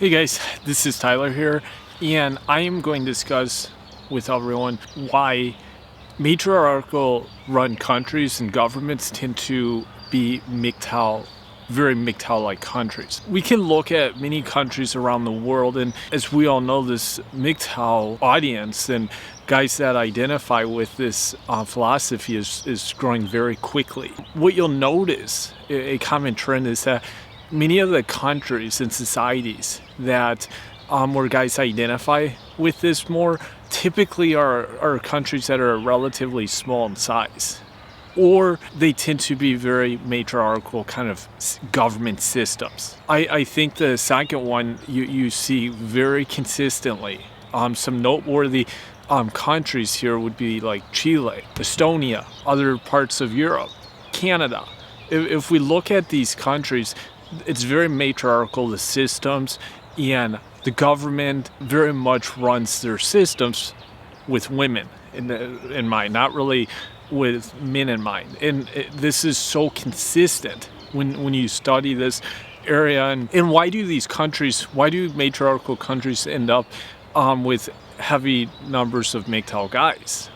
Hey guys, this is Tyler here, and I am going to discuss with everyone why matriarchal run countries and governments tend to be MGTOW, very MGTOW-like countries. We can look at many countries around the world, and as we all know, this MGTOW audience and guys that identify with this philosophy is growing very quickly. What you'll notice, a common trend, is that many of the countries and societies that where guys identify with this more typically are countries that are relatively small in size, or they tend to be very matriarchal kind of government systems. I think the second one you see very consistently. Some noteworthy countries here would be like Chile, Estonia, other parts of Europe, Canada. If we look at these countries, it's very matriarchal, the systems, and the government very much runs their systems with women in mind, not really with men in mind. And this is so consistent when you study this area. And why do matriarchal countries end up with heavy numbers of MGTOW guys?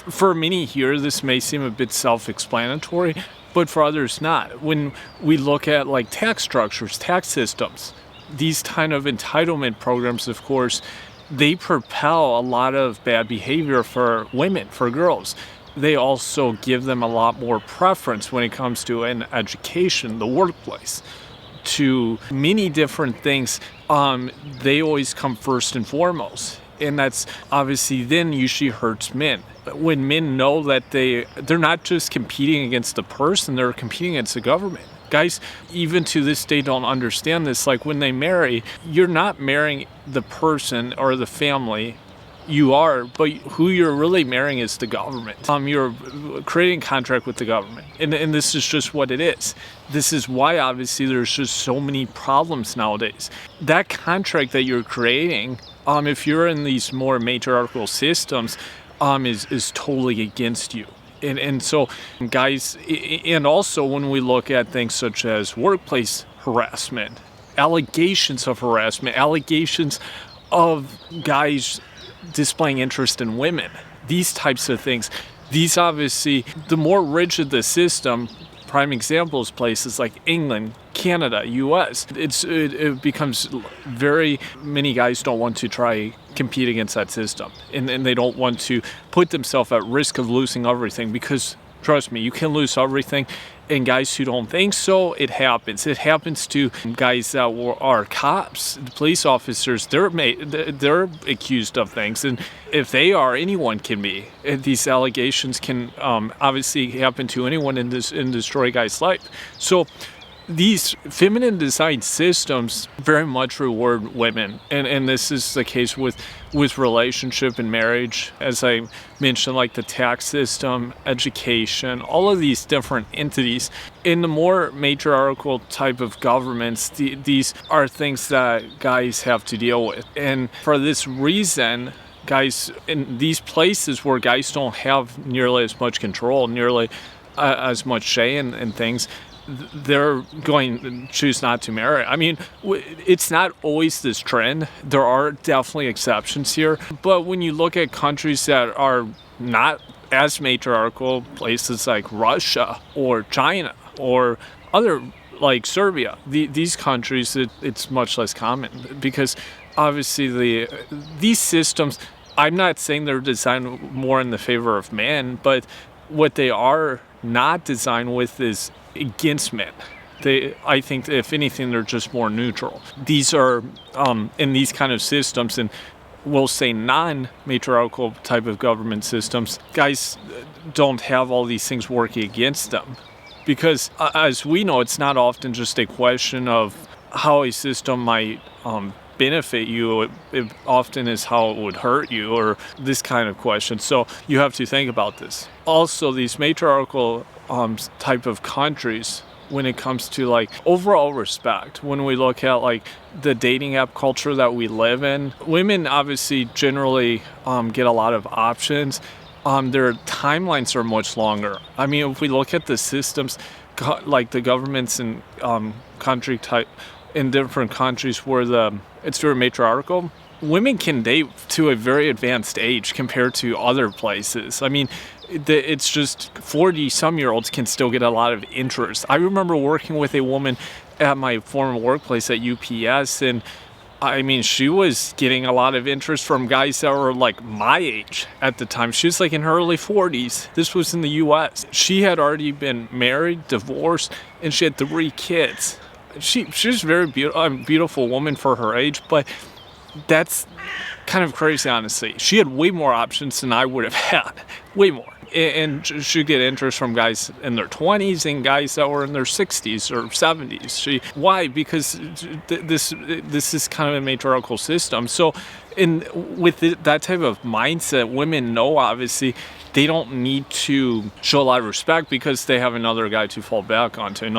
For many here, this may seem a bit self-explanatory, but for others not. When we look at like tax structures, tax systems, these kind of entitlement programs, of course, they propel a lot of bad behavior for women, for girls. They also give them a lot more preference when it comes to an education, the workplace, to many different things. They always come first and foremost. And that's obviously then usually hurts men. When men know that they're not just competing against the person, they're competing against the government. Guys, even to this day, don't understand this. Like when they marry, you're not marrying the person or the family. You are, but who you're really marrying is the government. You're creating a contract with the government. And this is just what it is. This is why obviously there's just so many problems nowadays. That contract that you're creating, if you're in these more matriarchal systems, is totally against you. And so guys, and also when we look at things such as workplace harassment, allegations of harassment, allegations of guys displaying interest in women, these types of things, these obviously, the more rigid the system, prime examples, places like England, Canada, US, it becomes very many guys don't want to try compete against that system, and they don't want to put themselves at risk of losing everything, because trust me, you can lose everything. And guys who don't think so, it happens. It happens to guys that are cops, police officers. They're accused of things, and if they are, anyone can be. And these allegations can obviously happen to anyone and destroy a guy's life. So these feminine design systems very much reward women, and this is the case with relationship and marriage, as I mentioned, like the tax system, education, all of these different entities. In the more matriarchal type of governments, these are things that guys have to deal with, and for this reason, guys in these places where guys don't have nearly as much control, nearly as much say in things, they're going to choose not to marry. I mean, it's not always this trend. There are definitely exceptions here. But when you look at countries that are not as matriarchal, places like Russia or China or other like Serbia, these countries, it's much less common, because obviously these systems, I'm not saying they're designed more in the favor of men, but what they are not designed with is against men. I think if anything, they're just more neutral. These are in these kind of systems, and we'll say non-matriarchal type of government systems, guys don't have all these things working against them, because as we know, it's not often just a question of how a system might benefit you. It often is how it would hurt you, or this kind of question. So you have to think about this. Also, these matriarchal type of countries, when it comes to like overall respect, when we look at like the dating app culture that we live in, women obviously generally get a lot of options. Their timelines are much longer. I mean, if we look at the systems, like the governments in country type in different countries where it's very matriarchal, women can date to a very advanced age compared to other places. I mean, it's just 40-some-year-olds can still get a lot of interest. I remember working with a woman at my former workplace at UPS, and I mean, she was getting a lot of interest from guys that were like my age at the time. She was like in her early 40s. This was in the US. She had already been married, divorced, and she had 3 kids. She was a very beautiful woman for her age, but that's kind of crazy, honestly. She had way more options than I would have had. Way more. And she'd get interest from guys in their 20s and guys that were in their 60s or 70s. Why? Because this is kind of a matriarchal system. So with that type of mindset, women know, obviously, they don't need to show a lot of respect because they have another guy to fall back onto,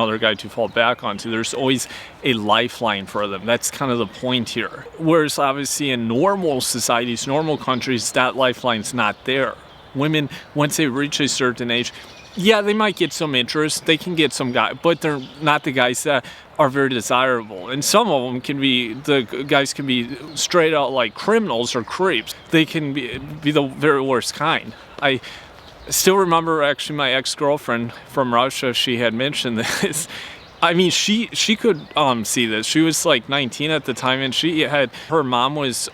There's always a lifeline for them. That's kind of the point here. Whereas, obviously, in normal societies, normal countries, that lifeline's not there. Women, once they reach a certain age, yeah, they might get some interest. They can get some guy, but they're not the guys that are very desirable. And some of them the guys can be straight out like criminals or creeps. They can be the very worst kind. I still remember actually my ex-girlfriend from Russia, she had mentioned this. I mean, she could see this. She was like 19 at the time, and her mom was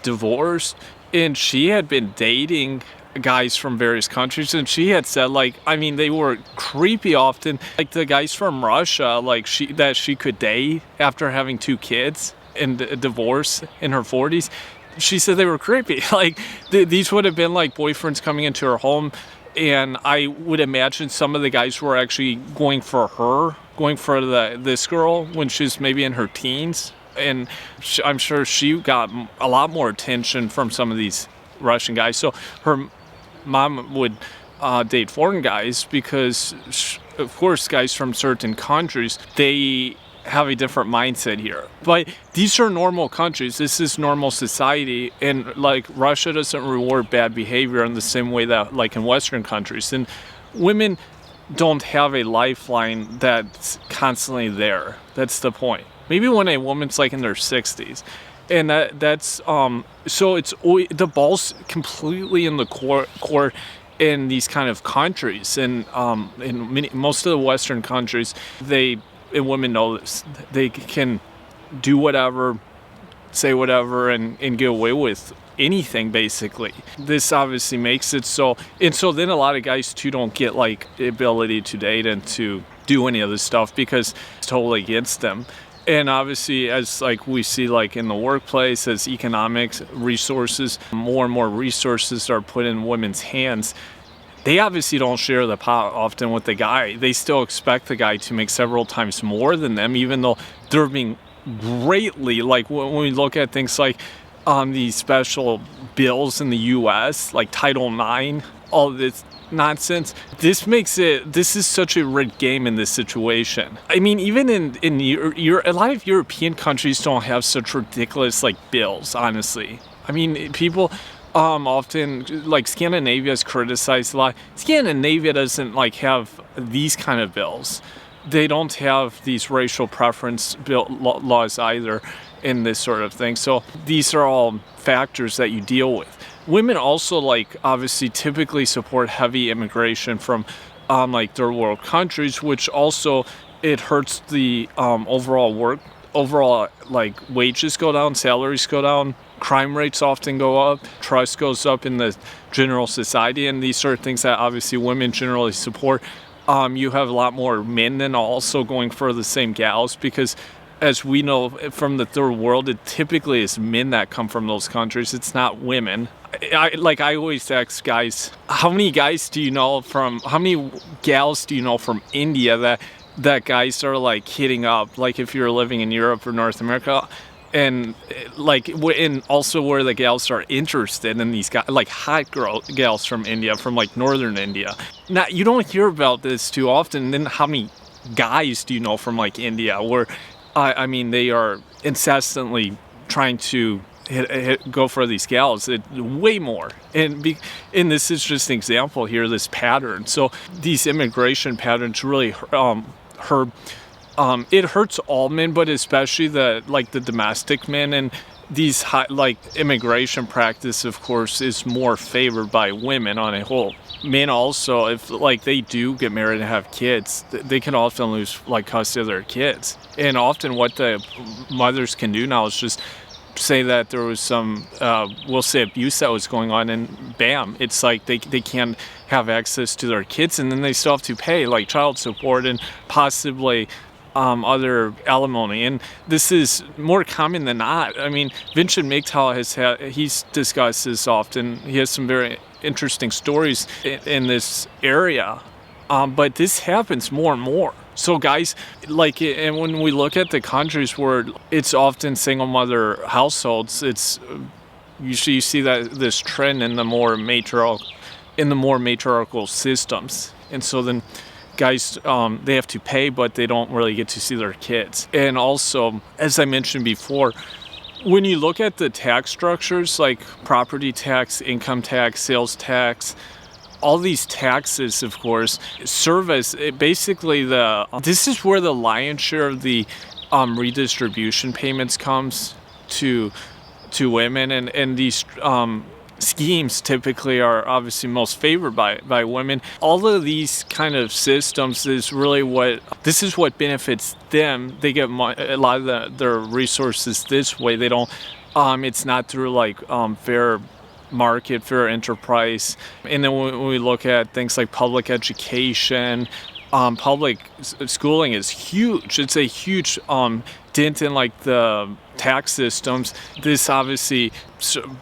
divorced, and she had been dating guys from various countries, and she had said, like, I mean, they were creepy often. Like the guys from Russia, like that she could date after having 2 kids and a divorce in her 40s. She said they were creepy. Like these would have been like boyfriends coming into her home, and I would imagine some of the guys were actually going for this girl when she's maybe in her teens. And I'm sure she got a lot more attention from some of these Russian guys. So her mom would date foreign guys because, of course, guys from certain countries, they have a different mindset here. But these are normal countries. This is normal society. And like Russia doesn't reward bad behavior in the same way that like in Western countries. And women don't have a lifeline that's constantly there. That's the point. Maybe when a woman's like in their 60s, and that's so it's the ball's completely in the court in these kind of countries, and in most of the Western countries, women know this. They can do whatever, say whatever, and get away with anything basically. This obviously makes it so, and so then a lot of guys too don't get like the ability to date and to do any of this stuff because it's totally against them. And obviously, as like we see like in the workplace, as economics resources, more and more resources are put in women's hands, they obviously don't share the pot often with the guy. They still expect the guy to make several times more than them, even though they're being greatly, like when we look at things like these special bills in the US, like Title IX, all this nonsense. This is such a rigged game in this situation. I mean, even in a lot of European countries don't have such ridiculous like bills, honestly. I mean, people often, like Scandinavia is criticized a lot. Scandinavia doesn't like have these kind of bills. They don't have these racial preference laws either in this sort of thing. So these are all factors that you deal with. Women also like obviously typically support heavy immigration from like third world countries, which also it hurts the overall like wages go down, salaries go down, crime rates often go up, trust goes up in the general society, and these sort of things that obviously women generally support. You have a lot more men then also going for the same gals because, as we know from the third world, it typically is men that come from those countries. It's not women. I always ask guys, how many gals do you know from India that guys are like hitting up, like if you're living in Europe or North America, and like and also where the gals are interested in these guys, like hot gals from India, from like northern India. Now you don't hear about this too often. Then how many guys do you know from like India where I mean they are incessantly trying to go for these gals? Way more, and this is just an example here, this pattern. So these immigration patterns really hurt It hurts all men, but especially the domestic men, and these immigration practice, of course, is more favored by women on a whole. Men also, if they do get married and have kids, they can often lose custody of their kids. And often what the mothers can do now is just say that there was some, we'll say, abuse that was going on, and bam, it's like they can't have access to their kids, and then they still have to pay child support and possibly other alimony. And this is more common than not. I mean, Vincent MGTOW he's discussed this often. He has some very interesting stories in this area, but this happens more and more. So guys, and when we look at the countries where it's often single mother households, it's usually you see that this trend in the more matriarchal systems. And so then guys, they have to pay, but they don't really get to see their kids. And also, as I mentioned before, when you look at the tax structures like property tax, income tax, sales tax, all these taxes, of course, serve as basically this is where the lion's share of the redistribution payments comes to women, and these schemes typically are obviously most favored by women. All of these kind of systems is really this is what benefits them. They get a lot of their resources this way. They don't, it's not through fair market, fair enterprise. And then when we look at things like public education, public schooling is huge. It's a huge dent in the tax systems. This obviously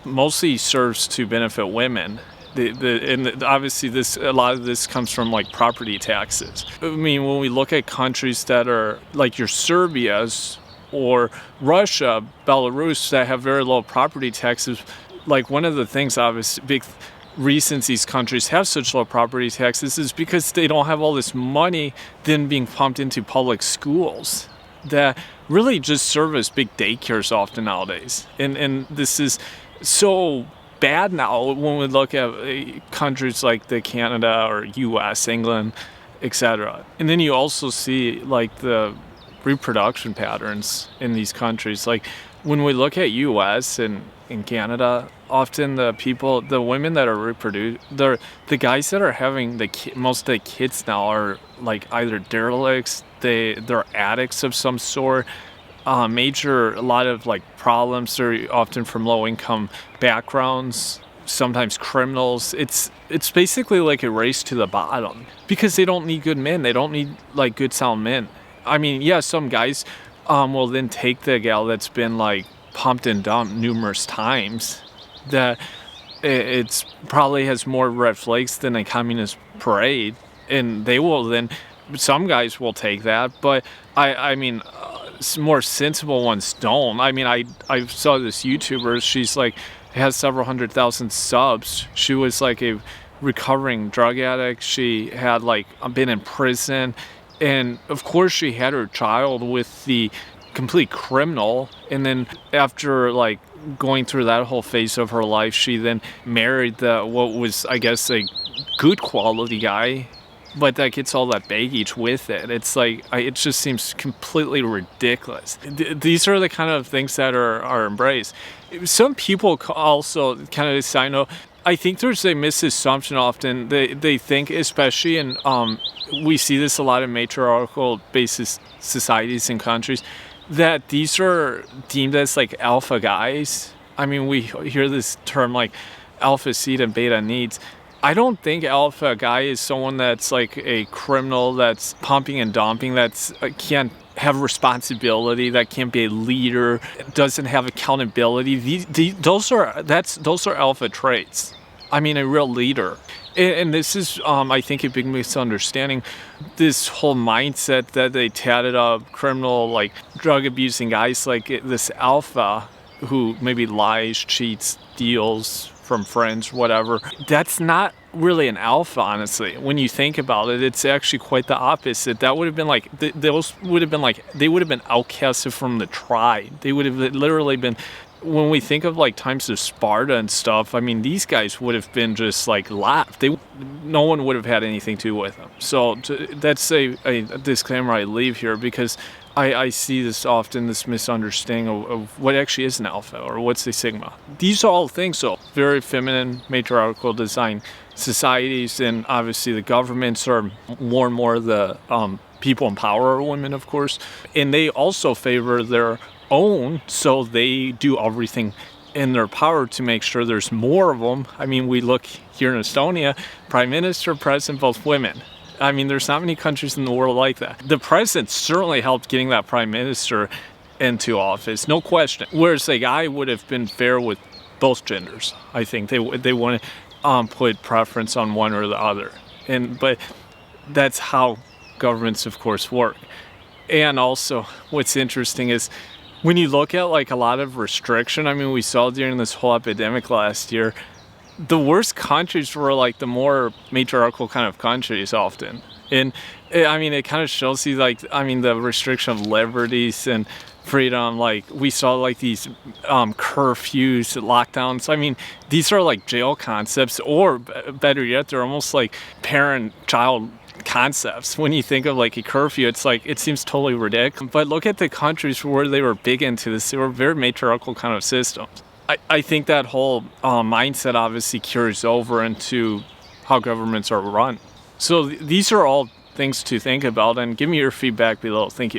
mostly serves to benefit women. Obviously a lot of this comes from property taxes. I mean, when we look at countries that are like your Serbias or Russia, Belarus, that have very low property taxes, one of the things, obviously, big reasons these countries have such low property taxes is because they don't have all this money then being pumped into public schools that really just serve as big daycares often nowadays. And this is so bad now when we look at countries like the Canada or US, England, etc. And then you also see the reproduction patterns in these countries. When we look at US and in Canada, often the women that are the guys that are having most of the kids now are either derelicts, they're addicts of some sort, a lot of problems. They're often from low income backgrounds, sometimes criminals. It's basically a race to the bottom because they don't need good men. They don't need good sound men. I mean, yeah, some guys will then take the gal that's been pumped and dumped numerous times, that it's probably has more red flags than a communist parade, and they will then, some guys will take that, but I mean more sensible ones don't. I mean, I saw this YouTuber, she's has several 100,000 subs. She was a recovering drug addict. She had been in prison, and of course she had her child with the complete criminal. And then after going through that whole phase of her life, she then married what was, I guess, a good quality guy, but that gets all that baggage with it. It's it just seems completely ridiculous. These are the kind of things that are embraced. Some people also, kind of a side note, I think there's a misassumption often. They think, especially in we see this a lot in matriarchal basis societies and countries, that these are deemed as alpha guys. I mean, we hear this term alpha seed and beta needs. I don't think alpha guy is someone that's a criminal, that's pumping and dumping, that's can't have responsibility, that can't be a leader, doesn't have accountability. Those are alpha traits. I mean, a real leader. And this is, I think, a big misunderstanding. This whole mindset that they tatted up criminal, drug abusing guys this alpha who maybe lies, cheats, steals from friends, whatever. That's not really an alpha, honestly. When you think about it, it's actually quite the opposite. That would have been they would have been outcasted from the tribe. They would have literally been when we think of like times of Sparta and stuff, I mean, these guys would have been just like laughed. No one would have had anything to do with them. So that's a disclaimer I leave here, because I see this often, this misunderstanding of what actually is an alpha or what's a sigma. These are all things, so very feminine, matriarchal design societies, and obviously the governments are more and more the people in power are women, of course, and they also favor their own, so they do everything in their power to make sure there's more of them. I mean, we look here in Estonia, prime minister, president, both women. I mean, there's not many countries in the world like that. The president certainly helped getting that prime minister into office, no question. Whereas like I would have been fair with both genders. I think they want to put preference on one or the other, but that's how governments, of course, work. And also, what's interesting is when you look at like a lot of restriction. I mean, we saw during this whole epidemic last year, the worst countries were like the more matriarchal kind of countries often. And I mean, it kind of shows you like, I mean, the restriction of liberties and freedom. Like we saw like these curfews, lockdowns. I mean, these are like jail concepts, or better yet, they're almost like parent-child concepts. When you think of like a curfew, it's like, it seems totally ridiculous. But look at the countries where they were big into this. They were very matriarchal kind of systems. I think that whole mindset obviously carries over into how governments are run. So these are all things to think about, and give me your feedback below. Thank you.